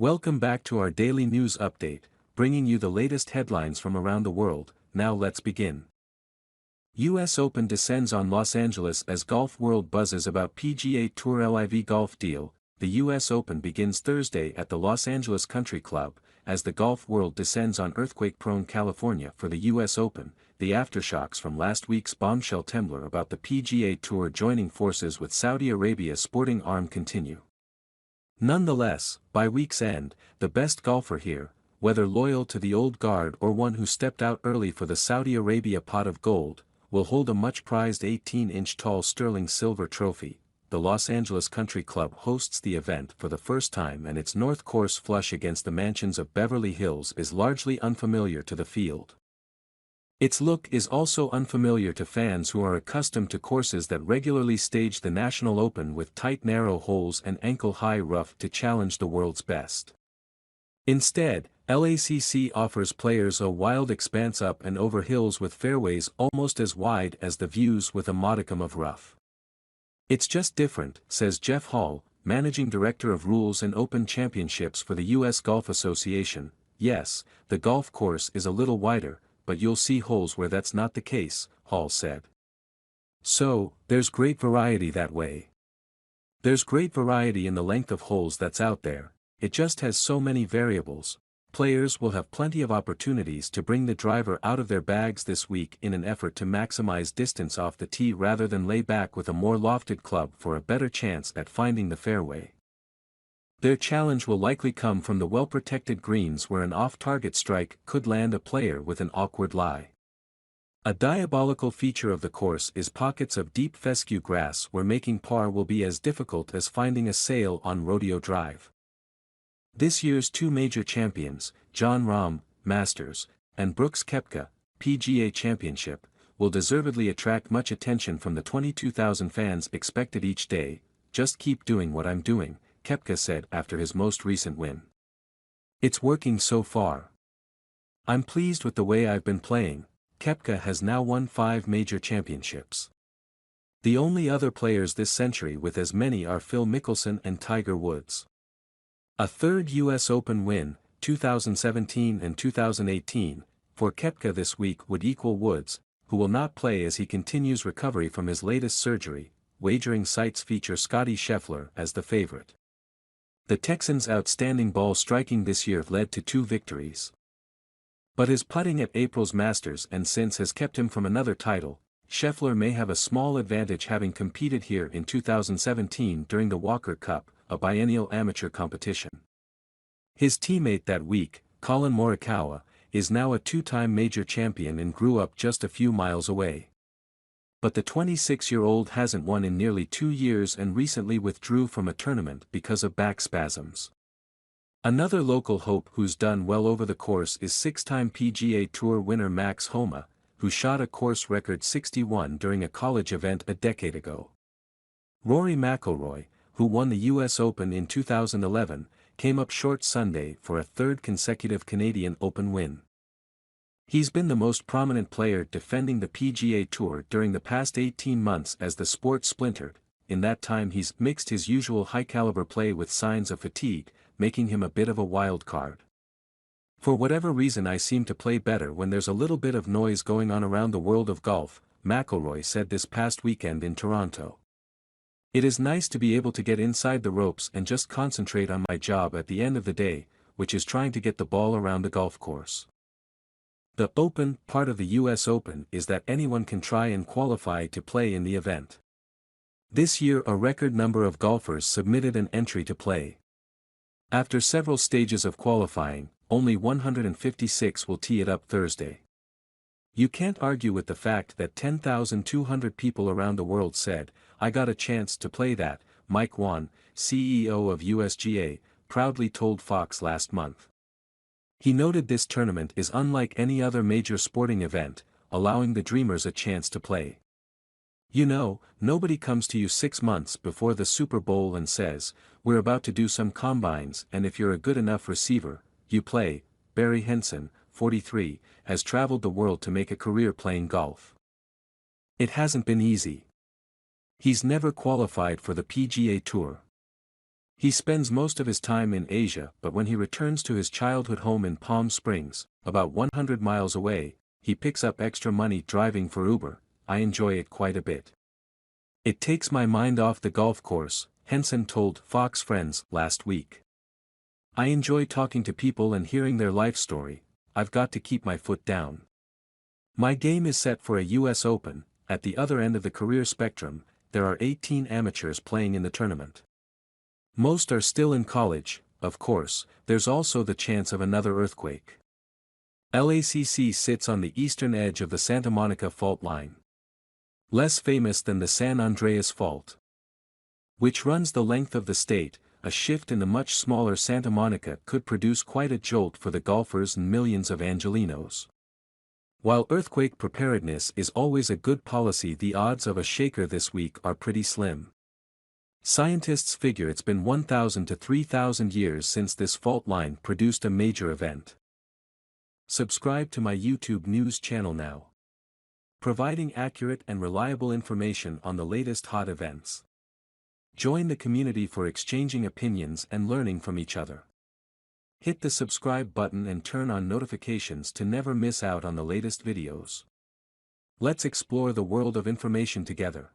Welcome back to our daily news update, bringing you the latest headlines from around the world. Now let's begin. US Open descends on Los Angeles as golf world buzzes about PGA Tour LIV Golf deal. The US Open begins Thursday at the Los Angeles Country Club, as the golf world descends on earthquake-prone California for the US Open. The aftershocks from last week's bombshell temblor about the PGA Tour joining forces with Saudi Arabia's sporting arm continue. Nonetheless, by week's end, the best golfer here, whether loyal to the old guard or one who stepped out early for the Saudi Arabia pot of gold, will hold a much-prized 18-inch tall sterling silver trophy. The Los Angeles Country Club hosts the event for the first time, and its north course flush against the mansions of Beverly Hills is largely unfamiliar to the field. Its look is also unfamiliar to fans who are accustomed to courses that regularly stage the National Open with tight narrow holes and ankle-high rough to challenge the world's best. Instead, LACC offers players a wild expanse up and over hills with fairways almost as wide as the views with a modicum of rough. "It's just different," says Jeff Hall, Managing Director of Rules and Open Championships for the U.S. Golf Association. "Yes, the golf course is a little wider, but you'll see holes where that's not the case," Hall said. "So, there's great variety that way. There's great variety in the length of holes that's out there. It just has so many variables. Players will have plenty of opportunities to bring the driver out of their bags this week in an effort to maximize distance off the tee rather than lay back with a more lofted club for a better chance at finding the fairway. Their challenge will likely come from the well-protected greens where an off-target strike could land a player with an awkward lie. A diabolical feature of the course is pockets of deep fescue grass where making par will be as difficult as finding a sail on Rodeo Drive." This year's two major champions, Jon Rahm, Masters, and Brooks Koepka, PGA Championship, will deservedly attract much attention from the 22,000 fans expected each day. "Just keep doing what I'm doing," Koepka said after his most recent win. "It's working so far. I'm pleased with the way I've been playing." Koepka has now won 5 major championships. The only other players this century with as many are Phil Mickelson and Tiger Woods. A third US Open win, 2017 and 2018, for Koepka this week would equal Woods, who will not play as he continues recovery from his latest surgery. Wagering sites feature Scottie Scheffler as the favorite. The Texans' outstanding ball striking this year led to 2 victories. But his putting at April's Masters and since has kept him from another title. Scheffler may have a small advantage having competed here in 2017 during the Walker Cup, a biennial amateur competition. His teammate that week, Colin Morikawa, is now a 2-time major champion and grew up just a few miles away. But the 26-year-old hasn't won in nearly 2 years and recently withdrew from a tournament because of back spasms. Another local hope who's done well over the course is 6-time PGA Tour winner Max Homa, who shot a course record 61 during a college event a decade ago. Rory McIlroy, who won the US Open in 2011, came up short Sunday for a 3rd consecutive Canadian Open win. He's been the most prominent player defending the PGA Tour during the past 18 months as the sport splintered. In that time he's mixed his usual high-caliber play with signs of fatigue, making him a bit of a wild card. "For whatever reason I seem to play better when there's a little bit of noise going on around the world of golf," McIlroy said this past weekend in Toronto. "It is nice to be able to get inside the ropes and just concentrate on my job at the end of the day, which is trying to get the ball around the golf course." The Open part of the US Open is that anyone can try and qualify to play in the event. This year a record number of golfers submitted an entry to play. After several stages of qualifying, only 156 will tee it up Thursday. You can't argue with the fact that 10,200 people around the world said, "I got a chance to play that," Mike Wan, CEO of USGA, proudly told Fox last month. He noted this tournament is unlike any other major sporting event, allowing the dreamers a chance to play. "You know, nobody comes to you 6 months before the Super Bowl and says, 'We're about to do some combines and if you're a good enough receiver, you play.'" Barry Henson, 43, has traveled the world to make a career playing golf. "It hasn't been easy. He's never qualified for the PGA Tour. He spends most of his time in Asia, but when he returns to his childhood home in Palm Springs, about 100 miles away, he picks up extra money driving for Uber. I enjoy it quite a bit. It takes my mind off the golf course, Henson told Fox Friends last week. I enjoy talking to people and hearing their life story. I've got to keep my foot down. My game is set for a US Open. At the other end of the career spectrum, there are 18 amateurs playing in the tournament. Most are still in college. Of course, there's also the chance of another earthquake. LACC sits on the eastern edge of the Santa Monica Fault line. Less famous than the San Andreas Fault, which runs the length of the state, a shift in the much smaller Santa Monica could produce quite a jolt for the golfers and millions of Angelinos. While earthquake preparedness is always a good policy, the odds of a shaker this week are pretty slim. Scientists figure it's been 1,000 to 3,000 years since this fault line produced a major event. Subscribe to my YouTube news channel now, providing accurate and reliable information on the latest hot events. Join the community for exchanging opinions and learning from each other. Hit the subscribe button and turn on notifications to never miss out on the latest videos. Let's explore the world of information together.